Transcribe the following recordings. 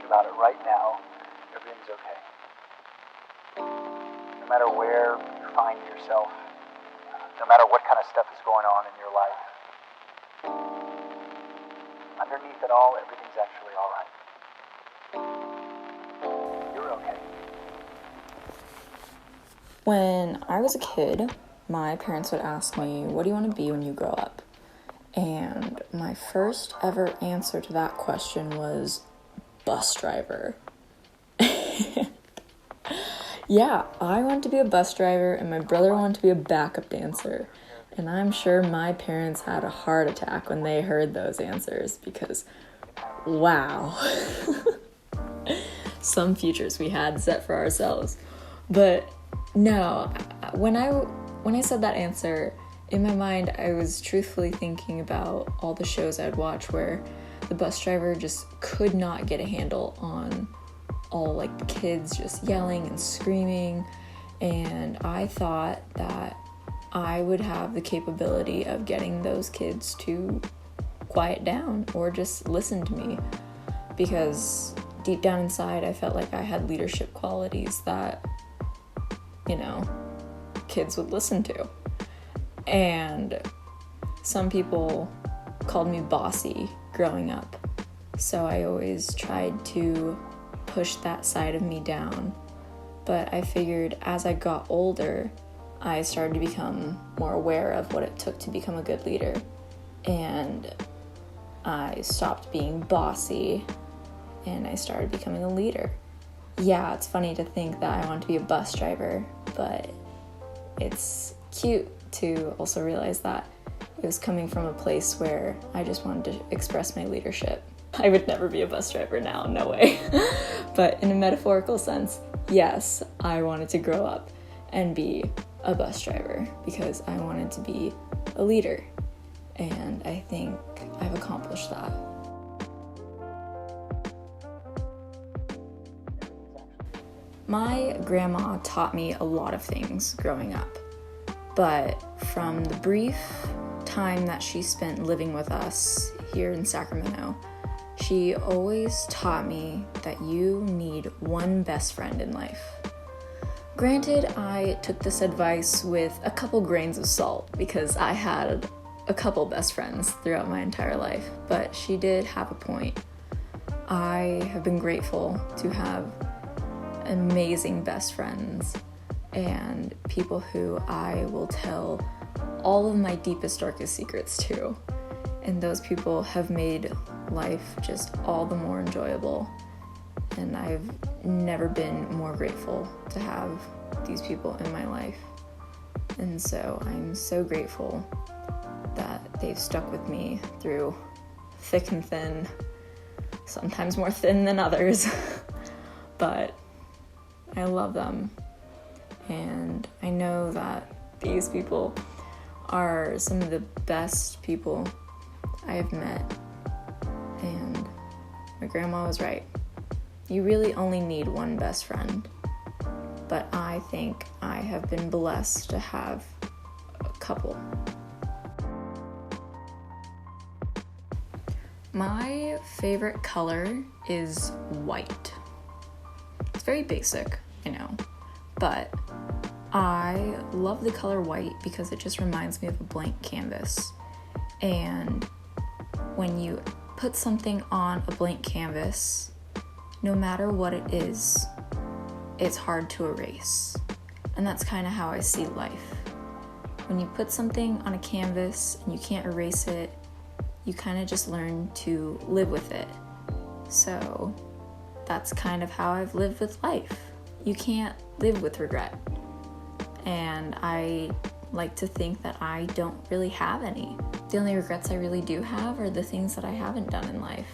about it right now, everything's okay. No matter where you find yourself, no matter what kind of stuff is going on in your life, underneath it all, everything's actually all right. You're okay. When I was a kid, my parents would ask me, what do you want to be when you grow up? And my first ever answer to that question was bus driver. Yeah, I wanted to be a bus driver and my brother wanted to be a backup dancer. And I'm sure my parents had a heart attack when they heard those answers because, wow, some futures we had set for ourselves. But no, when I said that answer, in my mind, I was truthfully thinking about all the shows I'd watch where the bus driver just could not get a handle on all like the kids just yelling and screaming, and I thought that I would have the capability of getting those kids to quiet down or just listen to me, because deep down inside I felt like I had leadership qualities that, kids would listen to. And some people called me bossy growing up, so I always tried to push that side of me down. But I figured as I got older, I started to become more aware of what it took to become a good leader, and I stopped being bossy and I started becoming a leader. Yeah, it's funny to think that I want to be a bus driver, but it's cute to also realize that it was coming from a place where I just wanted to express my leadership. I would never be a bus driver now, no way. But in a metaphorical sense, yes, I wanted to grow up and be a bus driver because I wanted to be a leader. And I think I've accomplished that. My grandma taught me a lot of things growing up, but from the brief time that she spent living with us here in Sacramento, she always taught me that you need one best friend in life. Granted, I took this advice with a couple grains of salt because I had a couple best friends throughout my entire life, but she did have a point. I have been grateful to have amazing best friends and people who I will tell all of my deepest, darkest secrets to. And those people have made life just all the more enjoyable. And I've never been more grateful to have these people in my life. And so I'm so grateful that they've stuck with me through thick and thin, sometimes more thin than others. But I love them. And I know that these people are some of the best people I have met. And my grandma was right. You really only need one best friend. But I think I have been blessed to have a couple. My favorite color is white. It's very basic, but I love the color white because it just reminds me of a blank canvas. And when you put something on a blank canvas, no matter what it is, it's hard to erase. And that's kind of how I see life. When you put something on a canvas and you can't erase it, you kind of just learn to live with it. So that's kind of how I've lived with life. You can't live with regret. And I like to think that I don't really have any. The only regrets I really do have are the things that I haven't done in life.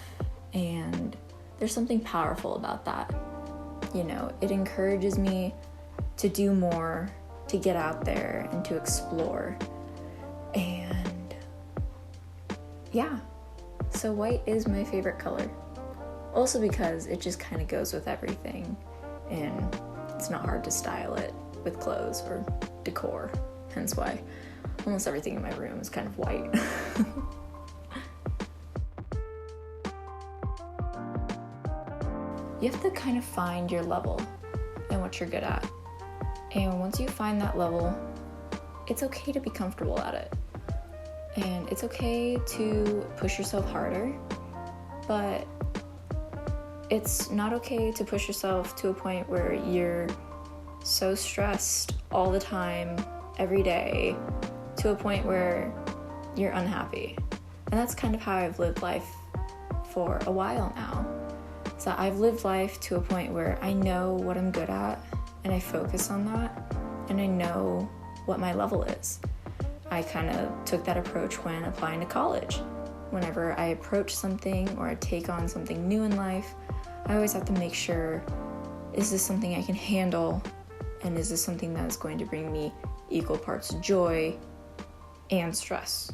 And there's something powerful about that. It encourages me to do more, to get out there and to explore. And yeah, so white is my favorite color. Also because it just kind of goes with everything, and it's not hard to style it with clothes or decor, hence why almost everything in my room is kind of white. you have to kind of find your level and what you're good at. And once you find that level, it's okay to be comfortable at it. And it's okay to push yourself harder, but it's not okay to push yourself to a point where you're so stressed all the time, every day, to a point where you're unhappy. And that's kind of how I've lived life for a while now. So I've lived life to a point where I know what I'm good at, and I focus on that, and I know what my level is. I kind of took that approach when applying to college. Whenever I approach something or I take on something new in life, I always have to make sure, is this something I can handle? And is this something that is going to bring me equal parts joy and stress?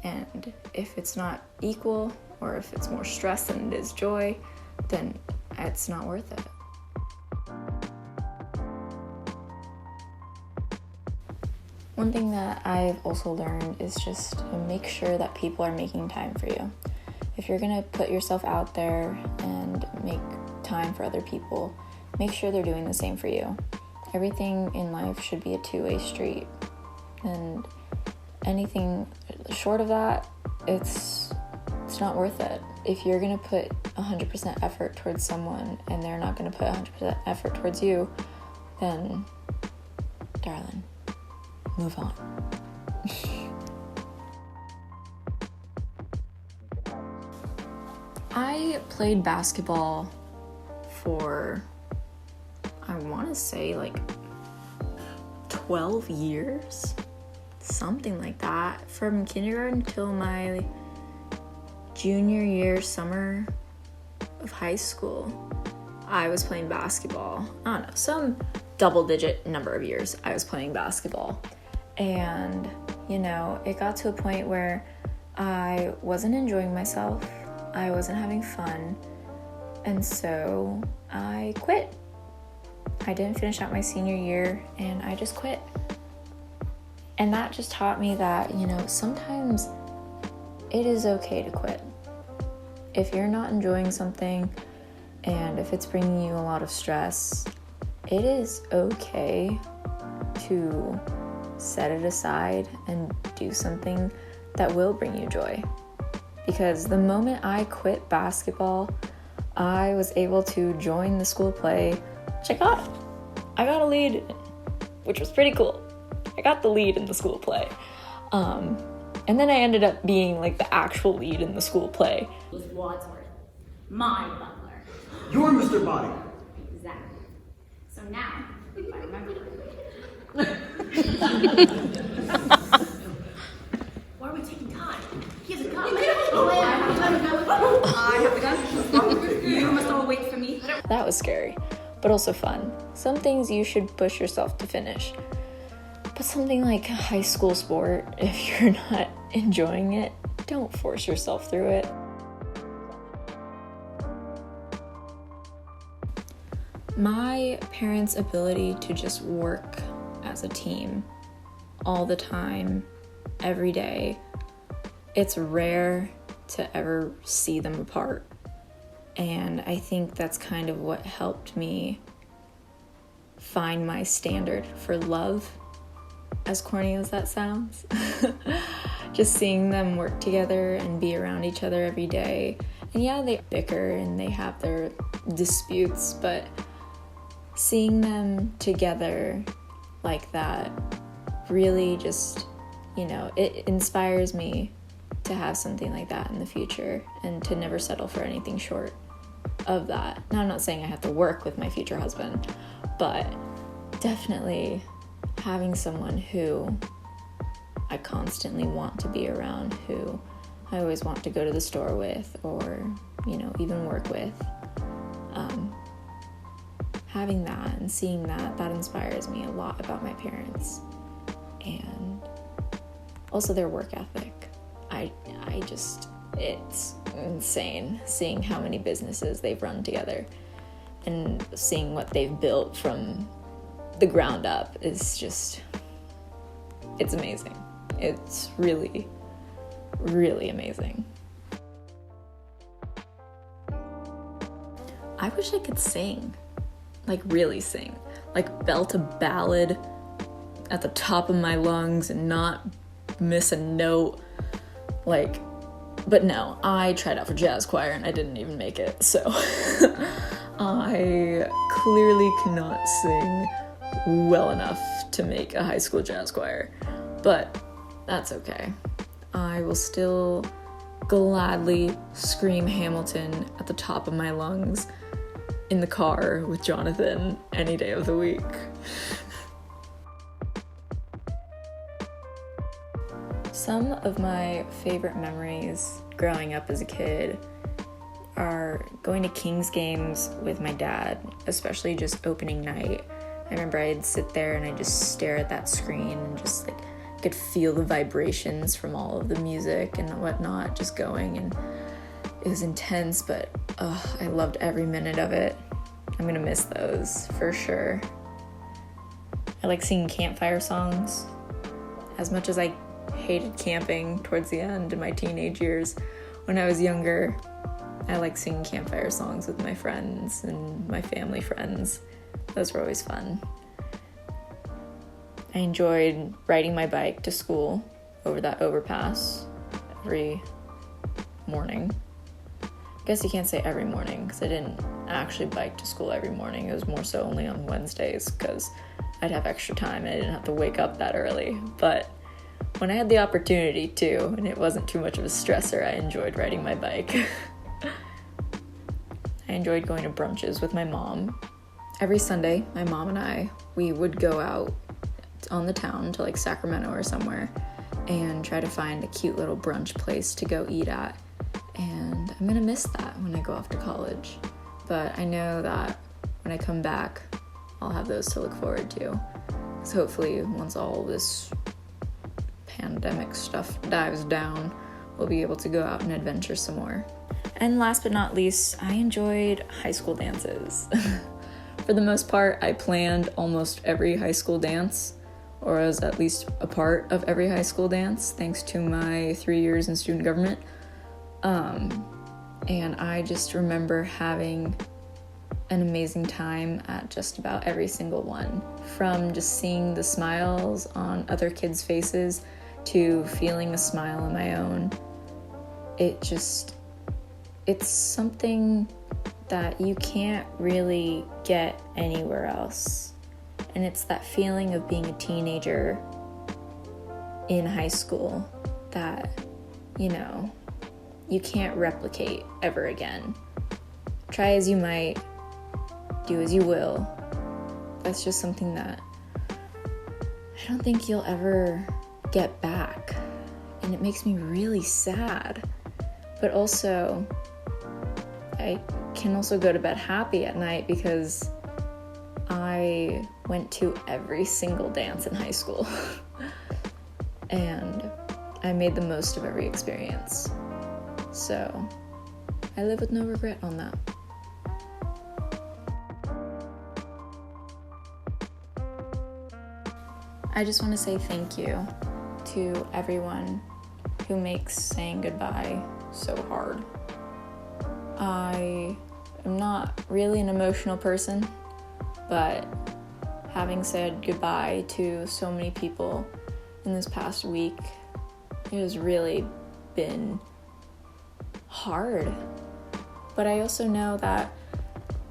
And if it's not equal, or if it's more stress than it is joy, then it's not worth it. One thing that I've also learned is just to make sure that people are making time for you. If you're gonna put yourself out there and make time for other people, make sure they're doing the same for you. Everything in life should be a two-way street. And anything short of that, it's not worth it. If you're gonna put 100% effort towards someone and they're not gonna put 100% effort towards you, then, darling, move on. I played basketball for, I want to say like 12 years, something like that, from kindergarten till my junior year summer of high school. I was playing basketball. I don't know, some double-digit number of years I was playing basketball. And, you know, it got to a point where I wasn't enjoying myself, I wasn't having fun, and so I quit. I didn't finish out my senior year, and I just quit. And that just taught me that, you know, sometimes it is okay to quit. If you're not enjoying something, and if it's bringing you a lot of stress, it is okay to set it aside and do something that will bring you joy. Because the moment I quit basketball, I was able to join the school play, which I got a lead, which was pretty cool. I got the lead in the school play. And then I ended up being like the actual lead in the school play. It was Wadsworth, my butler. You're Mr. Body. Exactly. So now, if I remember correctly. Why are we taking time? He has a gun. Oh, yeah, I have a gun. You must all wait for me. That was scary, but also fun. Some things you should push yourself to finish. But something like a high school sport, if you're not enjoying it, don't force yourself through it. My parents' ability to just work as a team all the time, every day, it's rare to ever see them apart. And I think that's kind of what helped me find my standard for love, as corny as that sounds. Just seeing them work together and be around each other every day. And yeah, they bicker and they have their disputes, but seeing them together like that really just, you know, it inspires me to have something like that in the future and to never settle for anything short of that. Now, I'm not saying I have to work with my future husband, but definitely having someone who I constantly want to be around, who I always want to go to the store with or, you know, even work with. Having that and seeing that inspires me a lot about my parents. And also their work ethic. I just, it's insane seeing how many businesses they've run together and seeing what they've built from the ground up is just, it's amazing. It's really, really amazing. I wish I could sing, like really sing, like belt a ballad at the top of my lungs and not miss a note, like, but no, I tried out for jazz choir and I didn't even make it, so I clearly cannot sing well enough to make a high school jazz choir, but that's okay. I will still gladly scream Hamilton at the top of my lungs in the car with Jonathan any day of the week. Some of my favorite memories growing up as a kid are going to Kings games with my dad, especially just opening night. I remember I'd sit there and I'd just stare at that screen and just like could feel the vibrations from all of the music and whatnot just going, and it was intense, but I loved every minute of it. I'm gonna miss those for sure. I like singing campfire songs. As much as I hated camping towards the end in my teenage years, when I was younger, I like singing campfire songs with my friends and my family friends. Those were always fun. I enjoyed riding my bike to school over that overpass every morning. I guess you can't say every morning because I didn't actually bike to school every morning. It was more so only on Wednesdays because I'd have extra time and I didn't have to wake up that early. But when I had the opportunity to, and it wasn't too much of a stressor, I enjoyed riding my bike. I enjoyed going to brunches with my mom. Every Sunday, my mom and we would go out on the town to like Sacramento or somewhere and try to find a cute little brunch place to go eat at. And I'm gonna miss that when I go off to college. But I know that when I come back, I'll have those to look forward to. So hopefully once all this pandemic stuff dives down, we'll be able to go out and adventure some more. And last but not least, I enjoyed high school dances. For the most part, I planned almost every high school dance, or was at least a part of every high school dance, thanks to my 3 years in student government. And I just remember having an amazing time at just about every single one. From just seeing the smiles on other kids' faces to feeling a smile on my own. It's something that you can't really get anywhere else. And it's that feeling of being a teenager in high school that, you can't replicate ever again. Try as you might, do as you will. That's just something that I don't think you'll ever get back. And it makes me really sad. But also, I can also go to bed happy at night because I went to every single dance in high school. And I made the most of every experience. So I live with no regret on that. I just want to say thank you to everyone who makes saying goodbye so hard. I am not really an emotional person, but having said goodbye to so many people in this past week, it has really been hard. But I also know that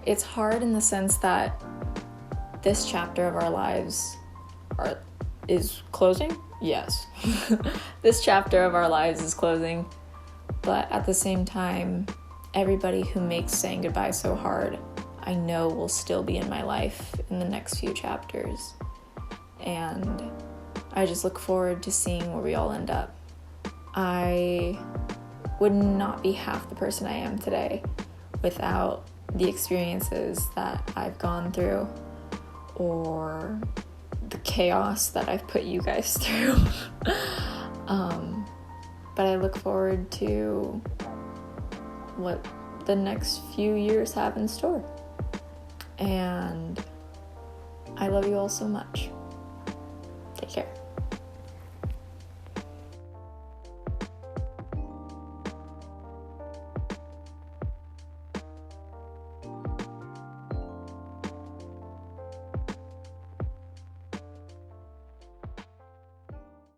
it's hard in the sense that this chapter of our lives is closing. Yes. This chapter of our lives is closing, but at the same time, everybody who makes saying goodbye so hard, I know will still be in my life in the next few chapters. And I just look forward to seeing where we all end up. I would not be half the person I am today without the experiences that I've gone through or the chaos that I've put you guys through. But I look forward to what the next few years have in store. And I love you all so much.